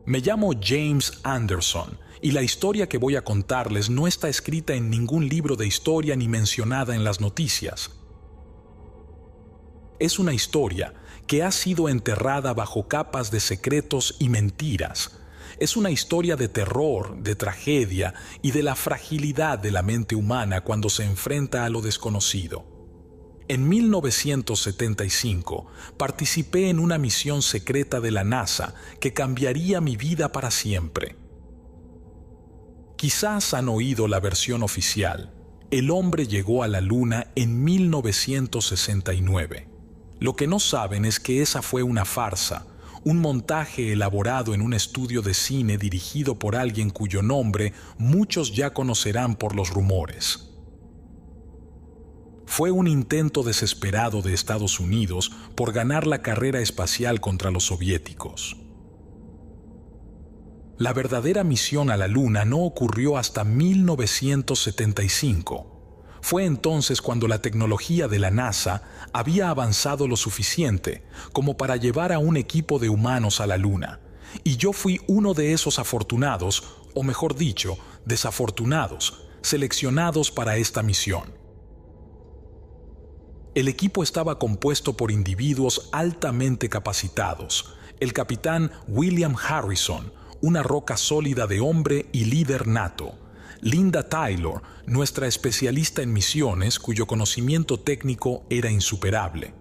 Me llamo James Anderson y la historia que voy a contarles no está escrita en ningún libro de historia ni mencionada en las noticias. Es una historia que ha sido enterrada bajo capas de secretos y mentiras. Es una historia de terror, de tragedia y de la fragilidad de la mente humana cuando se enfrenta a lo desconocido. En 1975 participé en una misión secreta de la NASA que cambiaría mi vida para siempre. Quizás han oído la versión oficial. El hombre llegó a la Luna en 1969. Lo que no saben es que esa fue una farsa, un montaje elaborado en un estudio de cine dirigido por alguien cuyo nombre muchos ya conocerán por los rumores. Fue un intento desesperado de Estados Unidos por ganar la carrera espacial contra los soviéticos. La verdadera misión a la Luna no ocurrió hasta 1975. Fue entonces cuando la tecnología de la NASA había avanzado lo suficiente como para llevar a un equipo de humanos a la Luna, y yo fui uno de esos afortunados, o mejor dicho, desafortunados, seleccionados para esta misión. El equipo estaba compuesto por individuos altamente capacitados. El capitán William Harrison, una roca sólida de hombre y líder nato. Linda Taylor, nuestra especialista en misiones, cuyo conocimiento técnico era insuperable.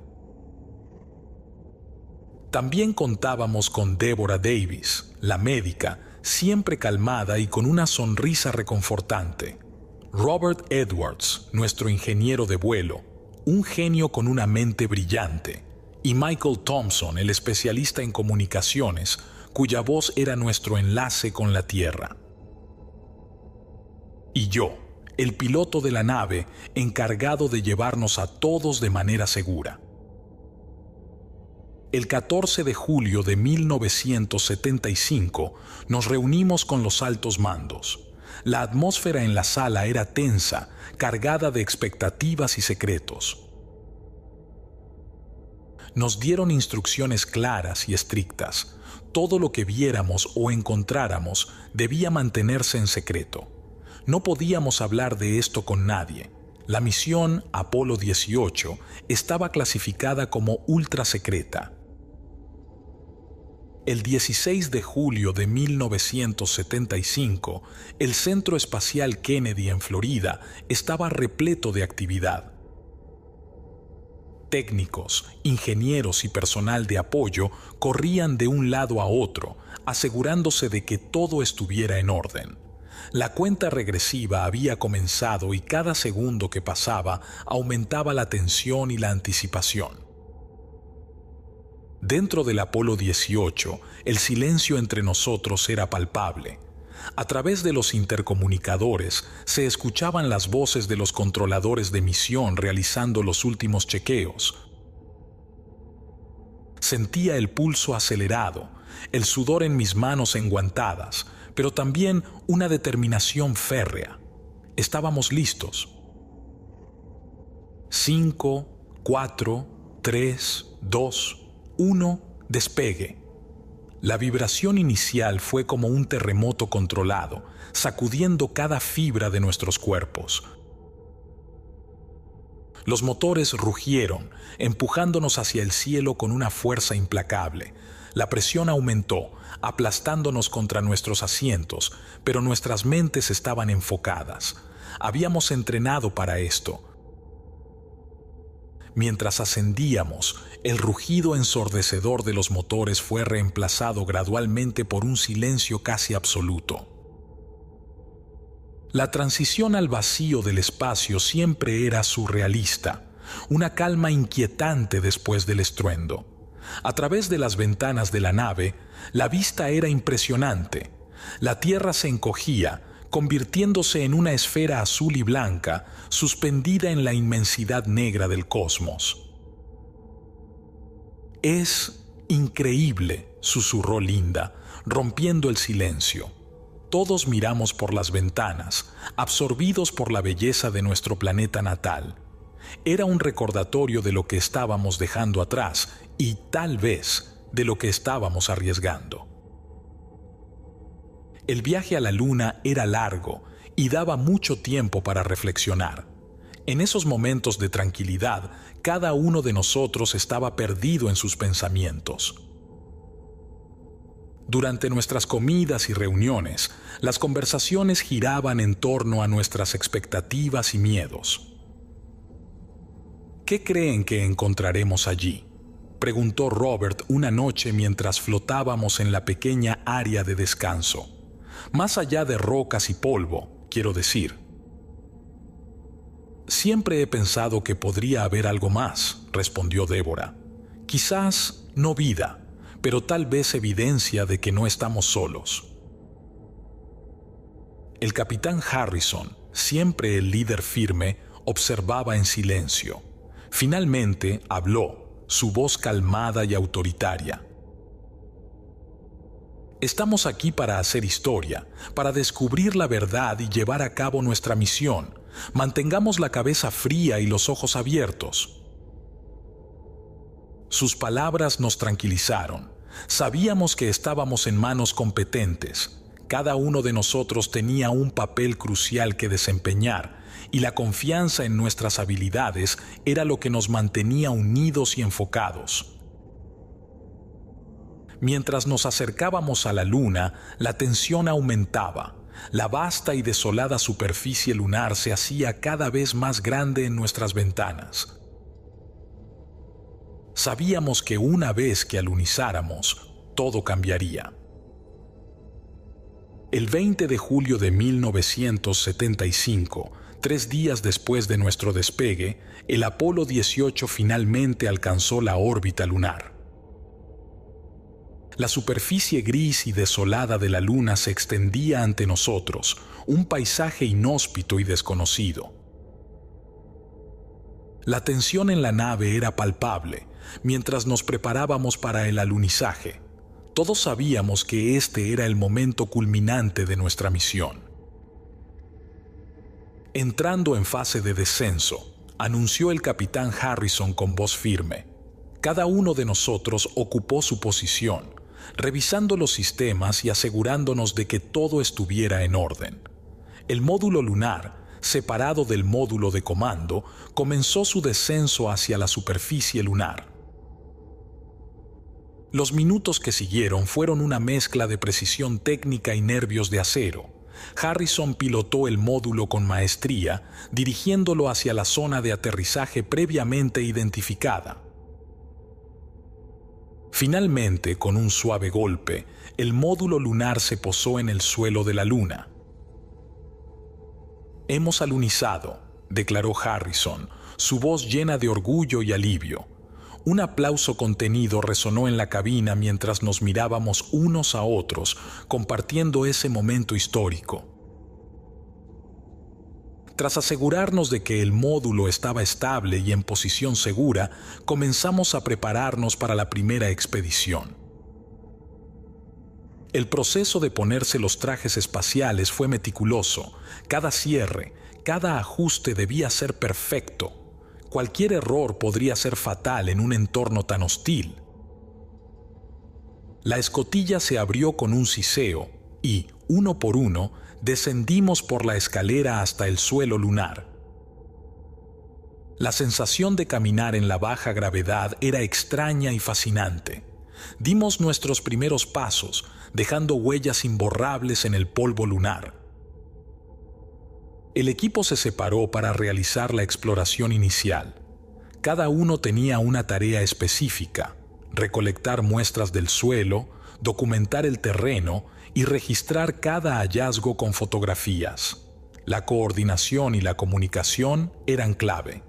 También contábamos con Deborah Davis, la médica, siempre calmada y con una sonrisa reconfortante. Robert Edwards, nuestro ingeniero de vuelo, un genio con una mente brillante, y Michael Thompson, el especialista en comunicaciones, cuya voz era nuestro enlace con la Tierra. Y yo, el piloto de la nave, encargado de llevarnos a todos de manera segura. El 14 de julio de 1975 nos reunimos con los altos mandos. La atmósfera en la sala era tensa, cargada de expectativas y secretos. Nos dieron instrucciones claras y estrictas. Todo lo que viéramos o encontráramos debía mantenerse en secreto. No podíamos hablar de esto con nadie. La misión Apolo 18 estaba clasificada como ultra secreta. El 16 de julio de 1975, el Centro Espacial Kennedy en Florida estaba repleto de actividad. Técnicos, ingenieros y personal de apoyo corrían de un lado a otro, asegurándose de que todo estuviera en orden. La cuenta regresiva había comenzado y cada segundo que pasaba aumentaba la tensión y la anticipación. Dentro del Apolo 18, el silencio entre nosotros era palpable. A través de los intercomunicadores se escuchaban las voces de los controladores de misión realizando los últimos chequeos. Sentía el pulso acelerado, el sudor en mis manos enguantadas, pero también una determinación férrea. Estábamos listos. 5, 4, 3, 2, 1, despegue. La vibración inicial fue como un terremoto controlado, sacudiendo cada fibra de nuestros cuerpos. Los motores rugieron, empujándonos hacia el cielo con una fuerza implacable. La presión aumentó, aplastándonos contra nuestros asientos, pero nuestras mentes estaban enfocadas. Habíamos entrenado para esto. Mientras ascendíamos, el rugido ensordecedor de los motores fue reemplazado gradualmente por un silencio casi absoluto. La transición al vacío del espacio siempre era surrealista, una calma inquietante después del estruendo. A través de las ventanas de la nave, la vista era impresionante. La Tierra se encogía, convirtiéndose en una esfera azul y blanca, suspendida en la inmensidad negra del cosmos. «Es increíble», susurró Linda, rompiendo el silencio. Todos miramos por las ventanas, absorbidos por la belleza de nuestro planeta natal. Era un recordatorio de lo que estábamos dejando atrás y, tal vez, de lo que estábamos arriesgando. El viaje a la Luna era largo y daba mucho tiempo para reflexionar. En esos momentos de tranquilidad, cada uno de nosotros estaba perdido en sus pensamientos. Durante nuestras comidas y reuniones, las conversaciones giraban en torno a nuestras expectativas y miedos. ¿Qué creen que encontraremos allí?, preguntó Robert una noche mientras flotábamos en la pequeña área de descanso. Más allá de rocas y polvo, quiero decir. Siempre he pensado que podría haber algo más, respondió Débora. Quizás no vida, pero tal vez evidencia de que no estamos solos. El capitán Harrison, siempre el líder firme, observaba en silencio. Finalmente habló, su voz calmada y autoritaria. Estamos aquí para hacer historia, para descubrir la verdad y llevar a cabo nuestra misión. Mantengamos la cabeza fría y los ojos abiertos. Sus palabras nos tranquilizaron. Sabíamos que estábamos en manos competentes. Cada uno de nosotros tenía un papel crucial que desempeñar, y la confianza en nuestras habilidades era lo que nos mantenía unidos y enfocados. Mientras nos acercábamos a la Luna, la tensión aumentaba. La vasta y desolada superficie lunar se hacía cada vez más grande en nuestras ventanas. Sabíamos que una vez que alunizáramos, todo cambiaría. El 20 de julio de 1975, 3 días después de nuestro despegue, el Apolo 18 finalmente alcanzó la órbita lunar. La superficie gris y desolada de la Luna se extendía ante nosotros, un paisaje inhóspito y desconocido. La tensión en la nave era palpable, mientras nos preparábamos para el alunizaje. Todos sabíamos que este era el momento culminante de nuestra misión. Entrando en fase de descenso, anunció el capitán Harrison con voz firme. Cada uno de nosotros ocupó su posición, revisando los sistemas y asegurándonos de que todo estuviera en orden. El módulo lunar, separado del módulo de comando, comenzó su descenso hacia la superficie lunar. Los minutos que siguieron fueron una mezcla de precisión técnica y nervios de acero. Harrison pilotó el módulo con maestría, dirigiéndolo hacia la zona de aterrizaje previamente identificada. Finalmente, con un suave golpe, el módulo lunar se posó en el suelo de la Luna. «Hemos alunizado», declaró Harrison, su voz llena de orgullo y alivio. Un aplauso contenido resonó en la cabina mientras nos mirábamos unos a otros, compartiendo ese momento histórico. Tras asegurarnos de que el módulo estaba estable y en posición segura, comenzamos a prepararnos para la primera expedición. El proceso de ponerse los trajes espaciales fue meticuloso. Cada cierre, cada ajuste debía ser perfecto. Cualquier error podría ser fatal en un entorno tan hostil. La escotilla se abrió con un siseo y, uno por uno, descendimos por la escalera hasta el suelo lunar. La sensación de caminar en la baja gravedad era extraña y fascinante. Dimos nuestros primeros pasos, dejando huellas imborrables en el polvo lunar. El equipo se separó para realizar la exploración inicial. Cada uno tenía una tarea específica: recolectar muestras del suelo, documentar el terreno y registrar cada hallazgo con fotografías. La coordinación y la comunicación eran clave.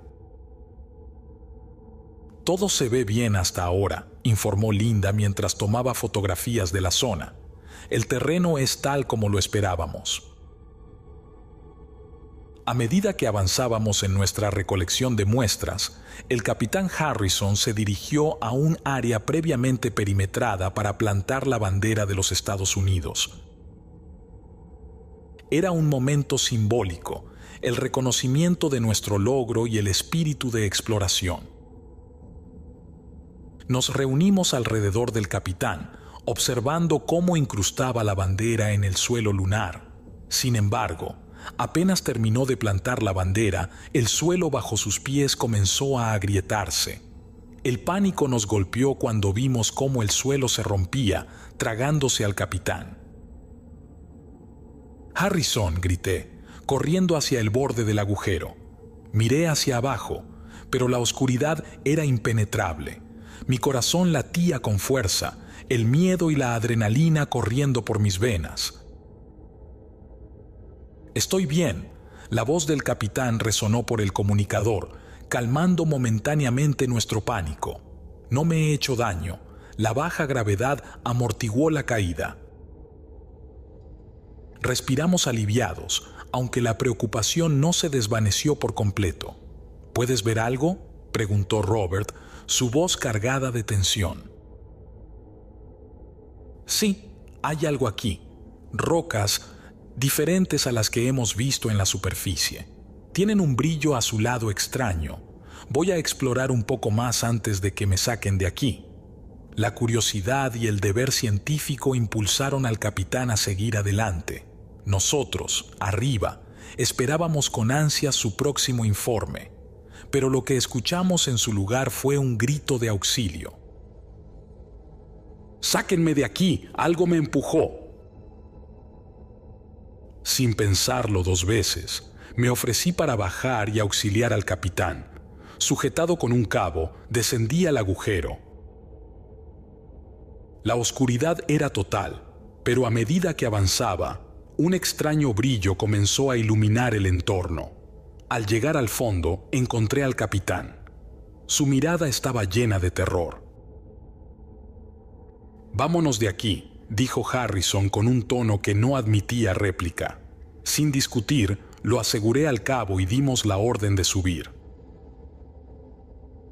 «Todo se ve bien hasta ahora», informó Linda mientras tomaba fotografías de la zona. «El terreno es tal como lo esperábamos». A medida que avanzábamos en nuestra recolección de muestras, el capitán Harrison se dirigió a un área previamente perimetrada para plantar la bandera de los Estados Unidos. Era un momento simbólico, el reconocimiento de nuestro logro y el espíritu de exploración. Nos reunimos alrededor del capitán, observando cómo incrustaba la bandera en el suelo lunar. Sin embargo, apenas terminó de plantar la bandera, el suelo bajo sus pies comenzó a agrietarse. El pánico nos golpeó cuando vimos cómo el suelo se rompía, tragándose al capitán. «Harrison», grité, corriendo hacia el borde del agujero. Miré hacia abajo, pero la oscuridad era impenetrable. Mi corazón latía con fuerza, el miedo y la adrenalina corriendo por mis venas. «Estoy bien», la voz del capitán resonó por el comunicador, calmando momentáneamente nuestro pánico. «No me he hecho daño. La baja gravedad amortiguó la caída». Respiramos aliviados, aunque la preocupación no se desvaneció por completo. «¿Puedes ver algo?», preguntó Robert, su voz cargada de tensión. «Sí, hay algo aquí. Rocas diferentes a las que hemos visto en la superficie. Tienen un brillo azulado extraño. Voy a explorar un poco más antes de que me saquen de aquí». La curiosidad y el deber científico impulsaron al capitán a seguir adelante. Nosotros, arriba, esperábamos con ansias su próximo informe, pero lo que escuchamos en su lugar fue un grito de auxilio. «¡Sáquenme de aquí! ¡Algo me empujó!». Sin pensarlo 2 veces, me ofrecí para bajar y auxiliar al capitán. Sujetado con un cabo, descendí al agujero. La oscuridad era total, pero a medida que avanzaba, un extraño brillo comenzó a iluminar el entorno. Al llegar al fondo, encontré al capitán. Su mirada estaba llena de terror. «Vámonos de aquí», dijo Harrison con un tono que no admitía réplica. Sin discutir, lo aseguré al cabo y dimos la orden de subir.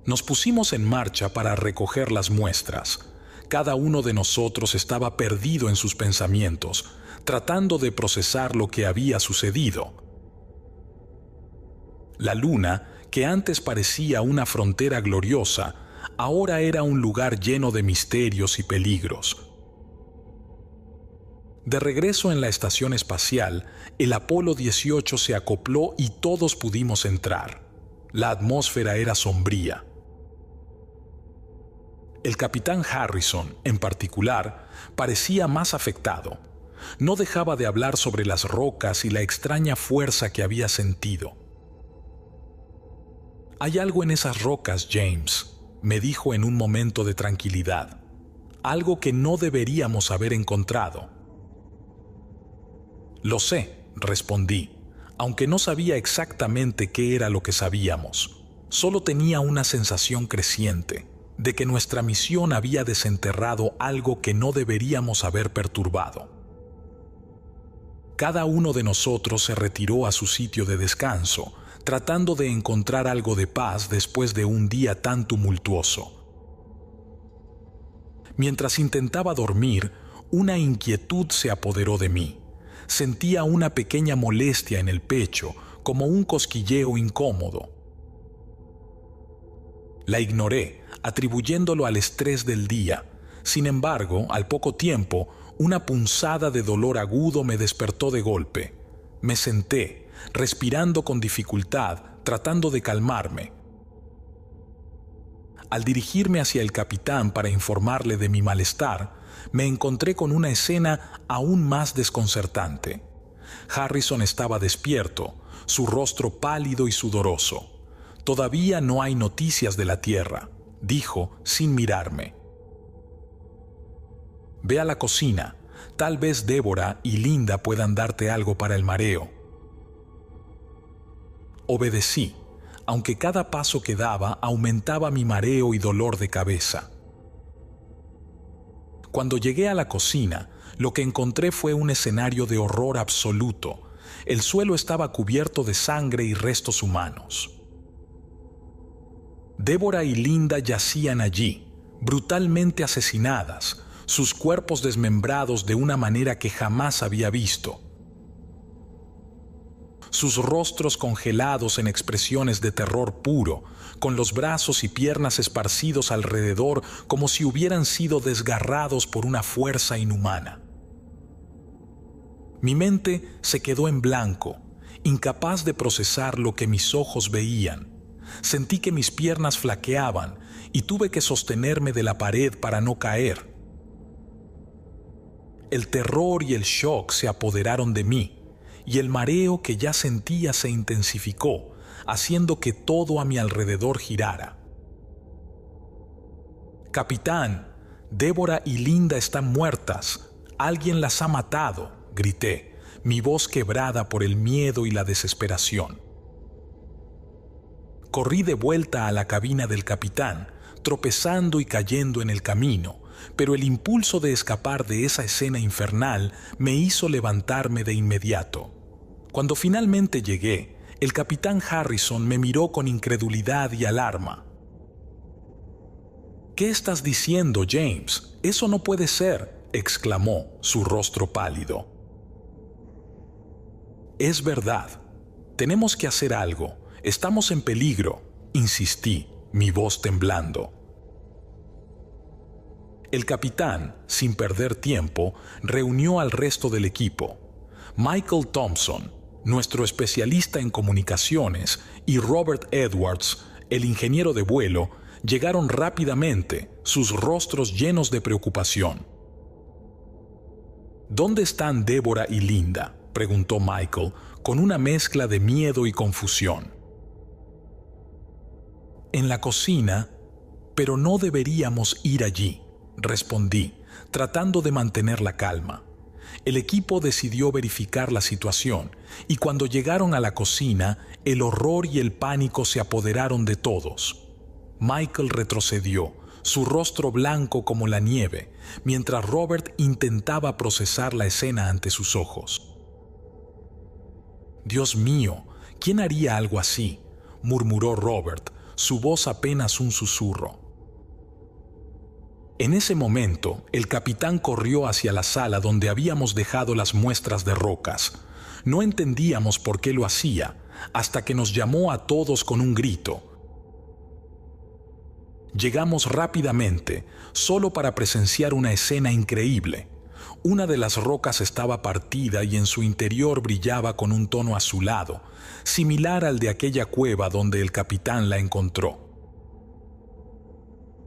Nos pusimos en marcha para recoger las muestras. Cada uno de nosotros estaba perdido en sus pensamientos, tratando de procesar lo que había sucedido. La luna, que antes parecía una frontera gloriosa, ahora era un lugar lleno de misterios y peligros. De regreso en la estación espacial, el Apolo 18 se acopló y todos pudimos entrar. La atmósfera era sombría. El capitán Harrison, en particular, parecía más afectado. No dejaba de hablar sobre las rocas y la extraña fuerza que había sentido. «Hay algo en esas rocas, James», me dijo en un momento de tranquilidad. «Algo que no deberíamos haber encontrado». «Lo sé», respondí, aunque no sabía exactamente qué era lo que sabíamos. Solo tenía una sensación creciente de que nuestra misión había desenterrado algo que no deberíamos haber perturbado. Cada uno de nosotros se retiró a su sitio de descanso, tratando de encontrar algo de paz después de un día tan tumultuoso. Mientras intentaba dormir, una inquietud se apoderó de mí. Sentía una pequeña molestia en el pecho, como un cosquilleo incómodo. La ignoré, atribuyéndolo al estrés del día. Sin embargo, al poco tiempo, una punzada de dolor agudo me despertó de golpe. Me senté, respirando con dificultad, tratando de calmarme. Al dirigirme hacia el capitán para informarle de mi malestar, me encontré con una escena aún más desconcertante. Harrison estaba despierto, su rostro pálido y sudoroso. «Todavía no hay noticias de la Tierra», dijo sin mirarme. «Ve a la cocina. Tal vez Débora y Linda puedan darte algo para el mareo». Obedecí, aunque cada paso que daba aumentaba mi mareo y dolor de cabeza. Cuando llegué a la cocina, lo que encontré fue un escenario de horror absoluto. El suelo estaba cubierto de sangre y restos humanos. Débora y Linda yacían allí, brutalmente asesinadas, sus cuerpos desmembrados de una manera que jamás había visto. sus rostros congelados en expresiones de terror puro, con los brazos y piernas esparcidos alrededor como si hubieran sido desgarrados por una fuerza inhumana. Mi mente se quedó en blanco, incapaz de procesar lo que mis ojos veían. Sentí que mis piernas flaqueaban y tuve que sostenerme de la pared para no caer. El terror y el shock se apoderaron de mí, y el mareo que ya sentía se intensificó, haciendo que todo a mi alrededor girara. «Capitán, Débora y Linda están muertas. Alguien las ha matado», grité, mi voz quebrada por el miedo y la desesperación. Corrí de vuelta a la cabina del capitán, tropezando y cayendo en el camino, pero el impulso de escapar de esa escena infernal me hizo levantarme de inmediato. Cuando finalmente llegué, el capitán Harrison me miró con incredulidad y alarma. «¿Qué estás diciendo, James? Eso no puede ser», exclamó, su rostro pálido. «Es verdad. Tenemos que hacer algo. Estamos en peligro», insistí, mi voz temblando. El capitán, sin perder tiempo, reunió al resto del equipo. Michael Thompson, nuestro especialista en comunicaciones, y Robert Edwards, el ingeniero de vuelo, llegaron rápidamente, sus rostros llenos de preocupación. «¿Dónde están Débora y Linda?», preguntó Michael, con una mezcla de miedo y confusión. «En la cocina, pero no deberíamos ir allí», respondí, tratando de mantener la calma. El equipo decidió verificar la situación, y cuando llegaron a la cocina, el horror y el pánico se apoderaron de todos. Michael retrocedió, su rostro blanco como la nieve, mientras Robert intentaba procesar la escena ante sus ojos. «Dios mío, ¿quién haría algo así?», murmuró Robert, su voz apenas un susurro. En ese momento, el capitán corrió hacia la sala donde habíamos dejado las muestras de rocas. No entendíamos por qué lo hacía, hasta que nos llamó a todos con un grito. Llegamos rápidamente, solo para presenciar una escena increíble. Una de las rocas estaba partida y en su interior brillaba con un tono azulado, similar al de aquella cueva donde el capitán la encontró.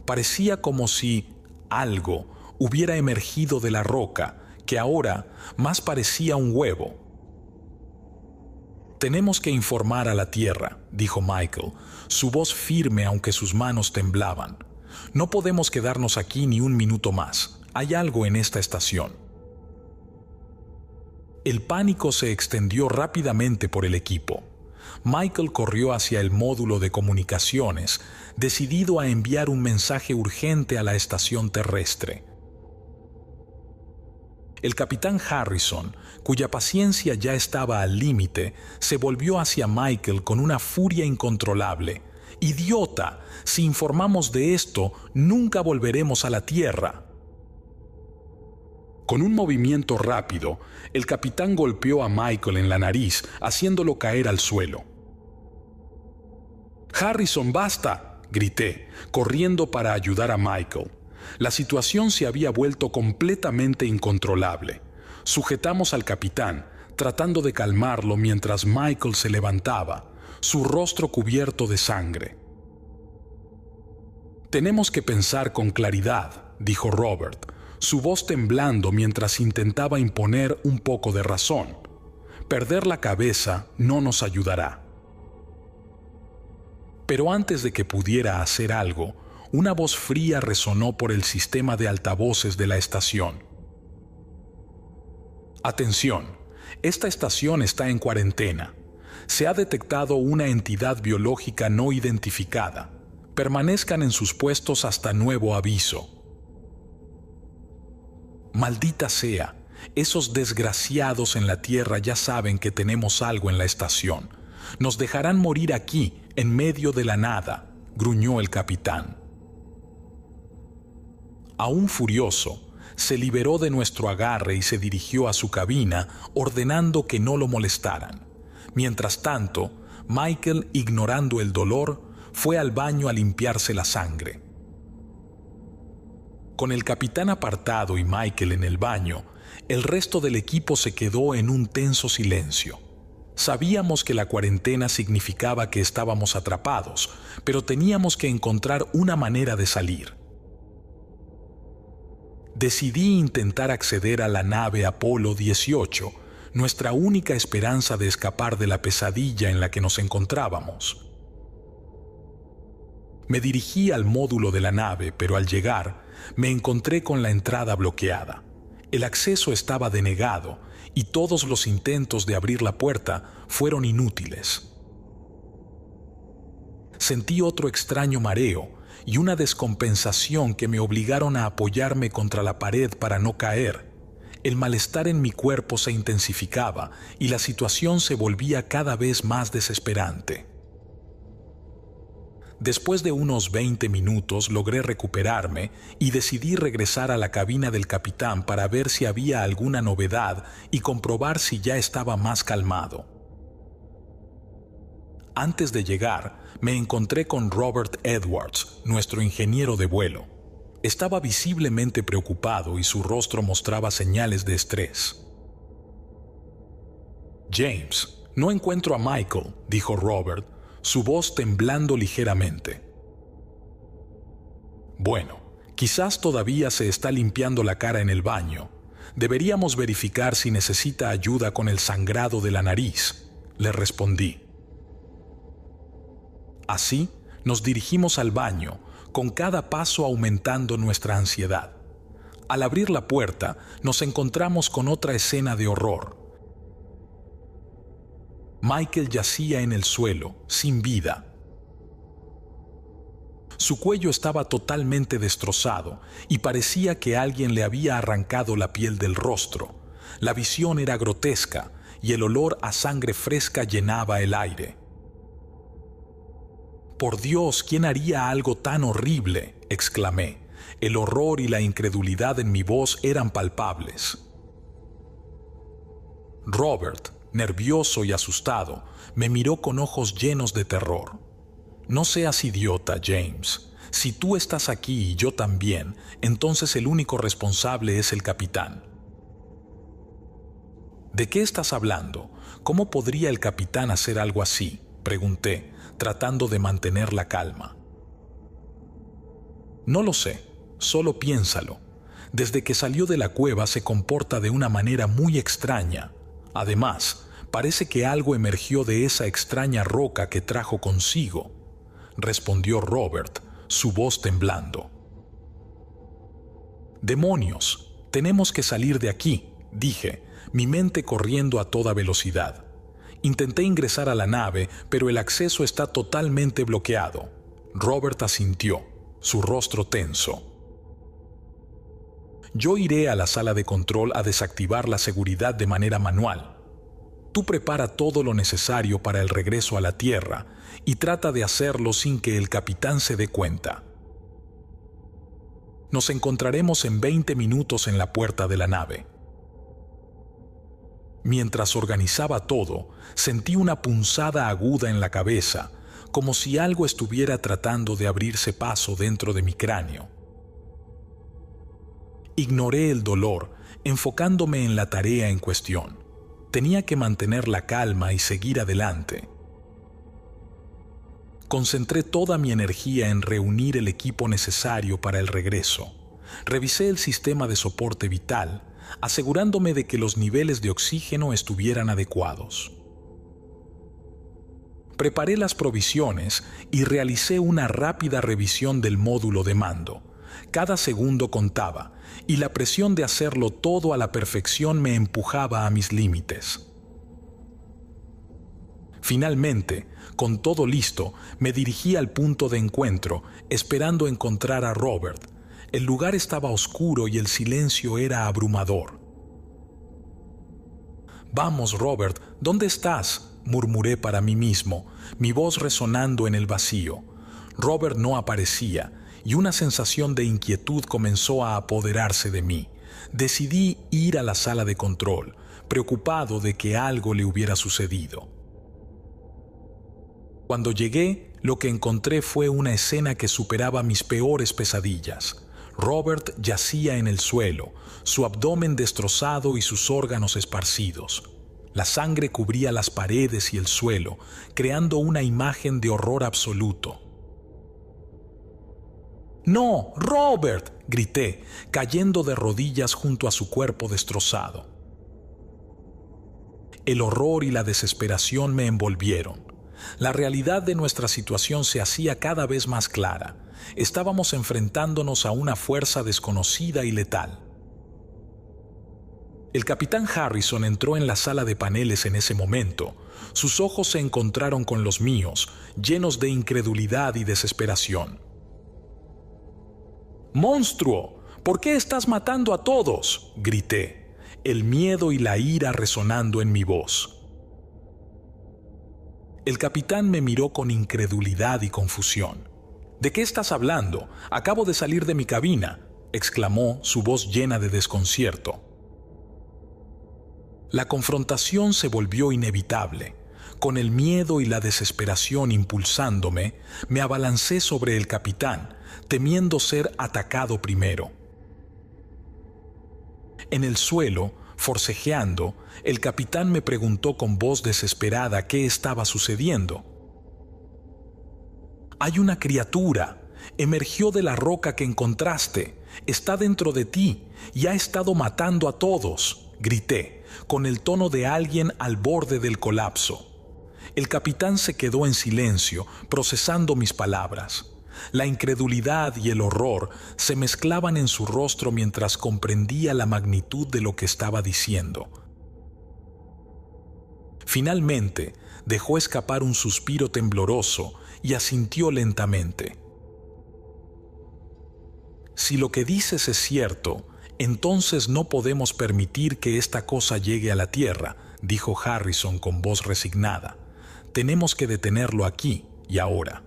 Parecía como si algo hubiera emergido de la roca, que ahora más parecía un huevo. «Tenemos que informar a la Tierra», dijo Michael, su voz firme aunque sus manos temblaban. «No podemos quedarnos aquí ni un minuto más. Hay algo en esta estación». El pánico se extendió rápidamente por el equipo. Michael corrió hacia el módulo de comunicaciones, decidido a enviar un mensaje urgente a la estación terrestre. El capitán Harrison, cuya paciencia ya estaba al límite, se volvió hacia Michael con una furia incontrolable. «¡Idiota! Si informamos de esto, nunca volveremos a la Tierra». Con un movimiento rápido, el capitán golpeó a Michael en la nariz, haciéndolo caer al suelo. «Harrison, basta», grité, corriendo para ayudar a Michael. La situación se había vuelto completamente incontrolable. Sujetamos al capitán, tratando de calmarlo mientras Michael se levantaba, su rostro cubierto de sangre. «Tenemos que pensar con claridad», dijo Robert, su voz temblando mientras intentaba imponer un poco de razón. «Perder la cabeza no nos ayudará». Pero antes de que pudiera hacer algo, una voz fría resonó por el sistema de altavoces de la estación. «Atención, esta estación está en cuarentena. Se ha detectado una entidad biológica no identificada. Permanezcan en sus puestos hasta nuevo aviso». «Maldita sea, esos desgraciados en la Tierra ya saben que tenemos algo en la estación. Nos dejarán morir aquí, en medio de la nada», gruñó el capitán. Aún furioso, se liberó de nuestro agarre y se dirigió a su cabina, ordenando que no lo molestaran. Mientras tanto, Michael, ignorando el dolor, fue al baño a limpiarse la sangre. Con el capitán apartado y Michael en el baño, el resto del equipo se quedó en un tenso silencio. Sabíamos que la cuarentena significaba que estábamos atrapados, pero teníamos que encontrar una manera de salir. Decidí intentar acceder a la nave Apolo 18, nuestra única esperanza de escapar de la pesadilla en la que nos encontrábamos. Me dirigí al módulo de la nave, pero al llegar, me encontré con la entrada bloqueada. El acceso estaba denegado y todos los intentos de abrir la puerta fueron inútiles. Sentí otro extraño mareo y una descompensación que me obligaron a apoyarme contra la pared para no caer. El malestar en mi cuerpo se intensificaba y la situación se volvía cada vez más desesperante. Después de unos 20 minutos logré recuperarme y decidí regresar a la cabina del capitán para ver si había alguna novedad y comprobar si ya estaba más calmado. Antes de llegar, me encontré con Robert Edwards, nuestro ingeniero de vuelo. Estaba visiblemente preocupado y su rostro mostraba señales de estrés. «James, no encuentro a Michael», dijo Robert, su voz temblando ligeramente. «Bueno, quizás todavía se está limpiando la cara en el baño. Deberíamos verificar si necesita ayuda con el sangrado de la nariz», le respondí. Así, nos dirigimos al baño, con cada paso aumentando nuestra ansiedad. Al abrir la puerta, nos encontramos con otra escena de horror. Michael yacía en el suelo, sin vida. Su cuello estaba totalmente destrozado y parecía que alguien le había arrancado la piel del rostro. La visión era grotesca y el olor a sangre fresca llenaba el aire. «Por Dios, ¿quién haría algo tan horrible?», exclamé. El horror y la incredulidad en mi voz eran palpables. Robert, nervioso y asustado, me miró con ojos llenos de terror. «No seas idiota, James. Si tú estás aquí y yo también, entonces el único responsable es el capitán». «¿De qué estás hablando? ¿Cómo podría el capitán hacer algo así?», pregunté, tratando de mantener la calma. «No lo sé, solo piénsalo. Desde que salió de la cueva se comporta de una manera muy extraña. Además, parece que algo emergió de esa extraña roca que trajo consigo», respondió Robert, su voz temblando. «Demonios, tenemos que salir de aquí», dije, mi mente corriendo a toda velocidad. Intenté ingresar a la nave, pero el acceso está totalmente bloqueado. Robert asintió, su rostro tenso. «Yo iré a la sala de control a desactivar la seguridad de manera manual. Tú prepara todo lo necesario para el regreso a la Tierra y trata de hacerlo sin que el capitán se dé cuenta. Nos encontraremos en 20 minutos en la puerta de la nave». Mientras organizaba todo, sentí una punzada aguda en la cabeza, como si algo estuviera tratando de abrirse paso dentro de mi cráneo. Ignoré el dolor, enfocándome en la tarea en cuestión. Tenía que mantener la calma y seguir adelante. Concentré toda mi energía en reunir el equipo necesario para el regreso. Revisé el sistema de soporte vital, asegurándome de que los niveles de oxígeno estuvieran adecuados. Preparé las provisiones y realicé una rápida revisión del módulo de mando. Cada segundo contaba, y la presión de hacerlo todo a la perfección me empujaba a mis límites. Finalmente, con todo listo, me dirigí al punto de encuentro, esperando encontrar a Robert. El lugar estaba oscuro y el silencio era abrumador. «Vamos, Robert, ¿dónde estás?», murmuré para mí mismo, mi voz resonando en el vacío. Robert no aparecía, y una sensación de inquietud comenzó a apoderarse de mí. Decidí ir a la sala de control, preocupado de que algo le hubiera sucedido. Cuando llegué, lo que encontré fue una escena que superaba mis peores pesadillas. Robert yacía en el suelo, su abdomen destrozado y sus órganos esparcidos. La sangre cubría las paredes y el suelo, creando una imagen de horror absoluto. ¡No, Robert!, grité, cayendo de rodillas junto a su cuerpo destrozado. El horror y la desesperación me envolvieron. La realidad de nuestra situación se hacía cada vez más clara. Estábamos enfrentándonos a una fuerza desconocida y letal. El capitán Harrison entró en la sala de paneles en ese momento. Sus ojos se encontraron con los míos, llenos de incredulidad y desesperación. ¡Monstruo! ¿Por qué estás matando a todos?, grité, el miedo y la ira resonando en mi voz. El capitán me miró con incredulidad y confusión. ¿De qué estás hablando? Acabo de salir de mi cabina, exclamó, su voz llena de desconcierto. La confrontación se volvió inevitable. Con el miedo y la desesperación impulsándome, me abalancé sobre el capitán, temiendo ser atacado primero. En el suelo, forcejeando, el capitán me preguntó con voz desesperada qué estaba sucediendo. «Hay una criatura. Emergió de la roca que encontraste. Está dentro de ti y ha estado matando a todos», grité, con el tono de alguien al borde del colapso. El capitán se quedó en silencio, procesando mis palabras. La incredulidad y el horror se mezclaban en su rostro mientras comprendía la magnitud de lo que estaba diciendo. Finalmente, dejó escapar un suspiro tembloroso y asintió lentamente. «Si lo que dices es cierto, entonces no podemos permitir que esta cosa llegue a la Tierra», dijo Harrison con voz resignada. «Tenemos que detenerlo aquí y ahora».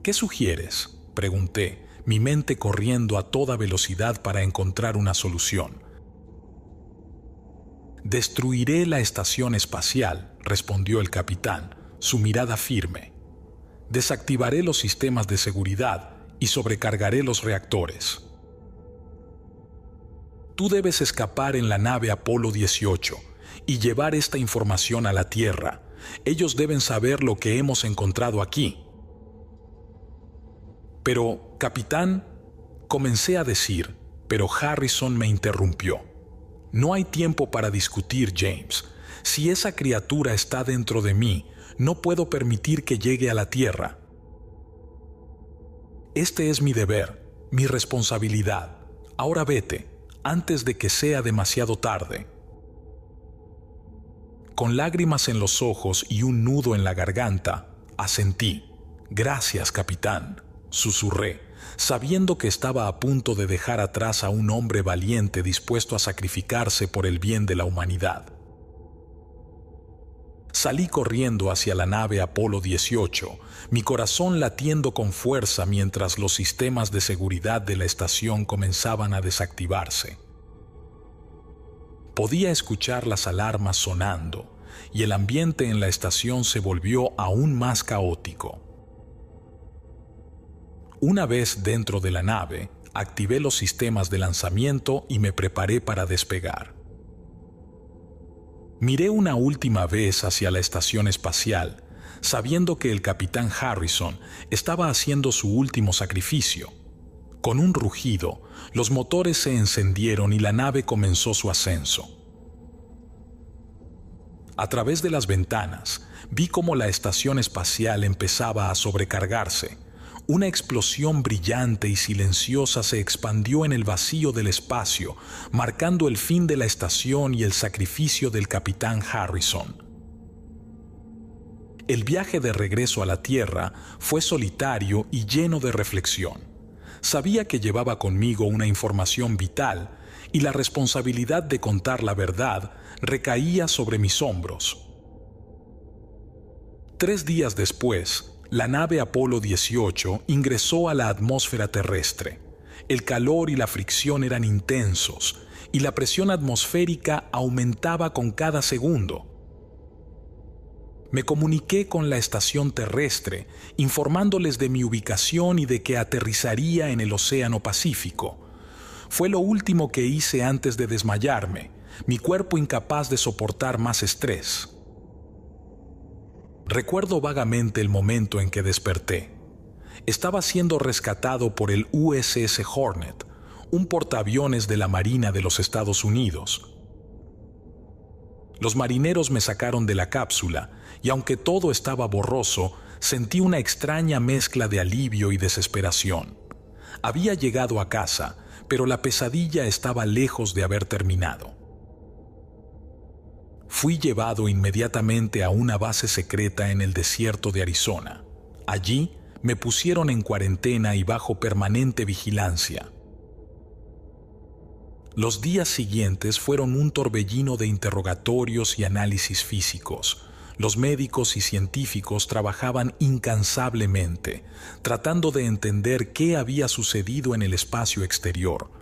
«¿Qué sugieres?», pregunté, mi mente corriendo a toda velocidad para encontrar una solución. «Destruiré la estación espacial», respondió el capitán, su mirada firme. «Desactivaré los sistemas de seguridad y sobrecargaré los reactores. Tú debes escapar en la nave Apolo 18 y llevar esta información a la Tierra. Ellos deben saber lo que hemos encontrado aquí». «Pero, capitán», comencé a decir, pero Harrison me interrumpió. «No hay tiempo para discutir, James. Si esa criatura está dentro de mí, no puedo permitir que llegue a la Tierra. Este es mi deber, mi responsabilidad. Ahora vete, antes de que sea demasiado tarde». Con lágrimas en los ojos y un nudo en la garganta, asentí. «Gracias, capitán», susurré, sabiendo que estaba a punto de dejar atrás a un hombre valiente dispuesto a sacrificarse por el bien de la humanidad. Salí corriendo hacia la nave Apolo 18, mi corazón latiendo con fuerza mientras los sistemas de seguridad de la estación comenzaban a desactivarse. Podía escuchar las alarmas sonando, y el ambiente en la estación se volvió aún más caótico. Una vez dentro de la nave, activé los sistemas de lanzamiento y me preparé para despegar. Miré una última vez hacia la estación espacial, sabiendo que el capitán Harrison estaba haciendo su último sacrificio. Con un rugido, los motores se encendieron y la nave comenzó su ascenso. A través de las ventanas, vi cómo la estación espacial empezaba a sobrecargarse. Una explosión brillante y silenciosa se expandió en el vacío del espacio, marcando el fin de la estación y el sacrificio del capitán Harrison. El viaje de regreso a la Tierra fue solitario y lleno de reflexión. Sabía que llevaba conmigo una información vital y la responsabilidad de contar la verdad recaía sobre mis hombros. 3 días después, la nave Apolo 18 ingresó a la atmósfera terrestre. El calor y la fricción eran intensos y la presión atmosférica aumentaba con cada segundo. Me comuniqué con la estación terrestre, informándoles de mi ubicación y de que aterrizaría en el Océano Pacífico. Fue lo último que hice antes de desmayarme, mi cuerpo incapaz de soportar más estrés. Recuerdo vagamente el momento en que desperté. Estaba siendo rescatado por el USS Hornet, un portaaviones de la Marina de los Estados Unidos. Los marineros me sacaron de la cápsula y aunque todo estaba borroso, sentí una extraña mezcla de alivio y desesperación. Había llegado a casa, pero la pesadilla estaba lejos de haber terminado. Fui llevado inmediatamente a una base secreta en el desierto de Arizona. Allí me pusieron en cuarentena y bajo permanente vigilancia. Los días siguientes fueron un torbellino de interrogatorios y análisis físicos. Los médicos y científicos trabajaban incansablemente, tratando de entender qué había sucedido en el espacio exterior.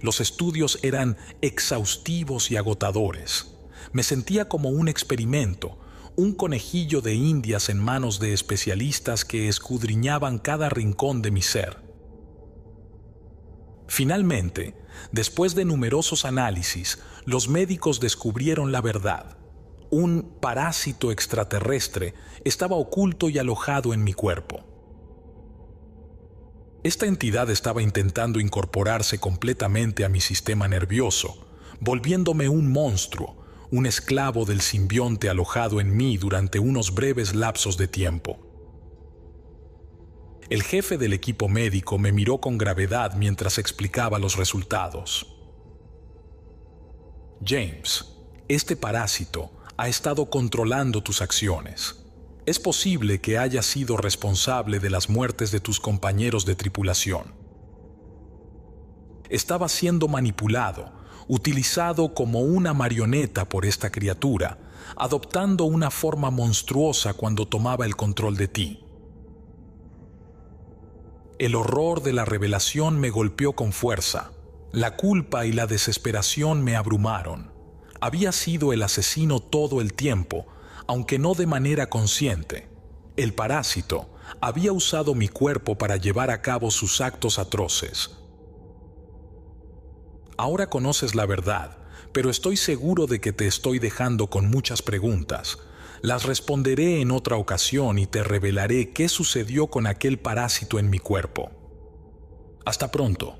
Los estudios eran exhaustivos y agotadores. Me sentía como un experimento, un conejillo de indias en manos de especialistas que escudriñaban cada rincón de mi ser. Finalmente, después de numerosos análisis, los médicos descubrieron la verdad. Un parásito extraterrestre estaba oculto y alojado en mi cuerpo. Esta entidad estaba intentando incorporarse completamente a mi sistema nervioso, volviéndome un monstruo, un esclavo del simbionte alojado en mí durante unos breves lapsos de tiempo. El jefe del equipo médico me miró con gravedad mientras explicaba los resultados. James, este parásito ha estado controlando tus acciones. Es posible que haya sido responsable de las muertes de tus compañeros de tripulación. Estaba siendo manipulado, utilizado como una marioneta por esta criatura, adoptando una forma monstruosa cuando tomaba el control de ti. El horror de la revelación me golpeó con fuerza. La culpa y la desesperación me abrumaron. Había sido el asesino todo el tiempo, aunque no de manera consciente. El parásito había usado mi cuerpo para llevar a cabo sus actos atroces. Ahora conoces la verdad, pero estoy seguro de que te estoy dejando con muchas preguntas. Las responderé en otra ocasión y te revelaré qué sucedió con aquel parásito en mi cuerpo. Hasta pronto.